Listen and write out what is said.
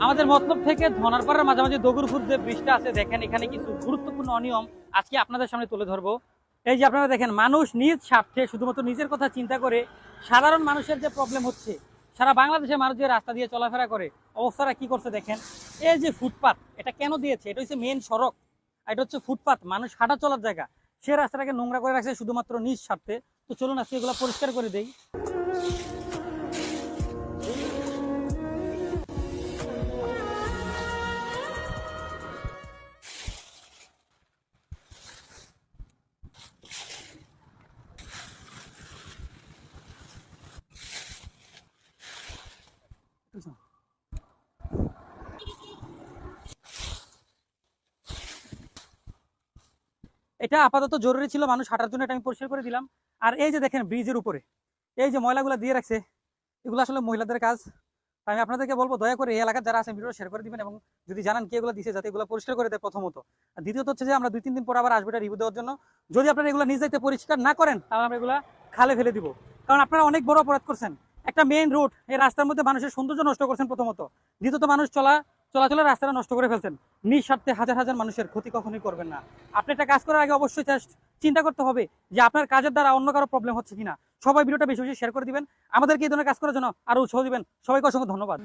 আমাদের মতলব থেকে ধনারপাড়ার মাঝামাঝি দগুরপুর যে ব্রিজটা আছে, দেখেন এখানে কিছু গুরুত্বপূর্ণ অনিয়ম আজকে আপনাদের সামনে তুলে ধরবো। এই যে আপনারা দেখেন, মানুষ নিজ স্বার্থে শুধুমাত্র নিজের কথা চিন্তা করে সাধারণ মানুষের যে প্রবলেম হচ্ছে, সারা বাংলাদেশের মানুষ যে রাস্তা দিয়ে চলাফেরা করে অবস্থাটা কি করছে দেখেন। এই যে ফুটপাত, এটা কেন দিয়েছে? এটা হচ্ছে মেন সড়ক, এটা হচ্ছে ফুটপাত, মানুষ হাঁটা চলার জায়গা। সে রাস্তাটাকে নোংরা করে রাখছে শুধুমাত্র নিজ স্বার্থে। তো চলুন আজকে এগুলো পরিষ্কার করে দেই। এটা আপাতত জরুরি ছিল, মানুষ হাঁটার জন্য, এটা আমি পরিষ্কার করে দিলাম। আর এই যে দেখেন ব্রিজের উপরে এই যে ময়লাগুলো দিয়ে রাখছে, এগুলো আসলে মহিলাদের কাজ। তাই আমি আপনাদেরকে বলবো, দয়া করে এই এলাকার যারা আছে ভিডিও শেয়ার করে দিবেন, এবং যদি জানান কে এগুলো দিছে যাতে এগুলো পরিষ্কার করে দেয় প্রথমত। আর দ্বিতীয়ত হচ্ছে যে আমরা 2-3 দিন পর আবার আসবো এটা রিভিউ দেওয়ার জন্য। যদি আপনারা এগুলো নিজ দায়িত্বে পরিষ্কার না করেন তাহলে আমরা এগুলো খালে ফেলে দিব। কারণ আপনারা অনেক বড় অপরাধ করছেন। একটা মেইন রোড, এই রাস্তার মধ্যে মানুষের সৌন্দর্য নষ্ট করছেন প্রথমত। দ্বিতীয়ত মানুষ চলাচলের রাস্তাটা নষ্ট করে ফেলছেন। নিঃস্বার্থে হাজার হাজার মানুষের ক্ষতি কখনোই করবেন না। আপনি একটা কাজ করার আগে অবশ্যই চিন্তা করতে হবে যে আপনার কাজের দ্বারা অন্য কারো প্রবলেম হচ্ছে কিনা। সবাই ভিডিওটা বেশি বেশি শেয়ার করে দিবেন, আমাদেরকে এই ধরনের কাজ করার জন্য আরো উৎসাহ দিবেন। সবাইকে অসংখ্য ধন্যবাদ।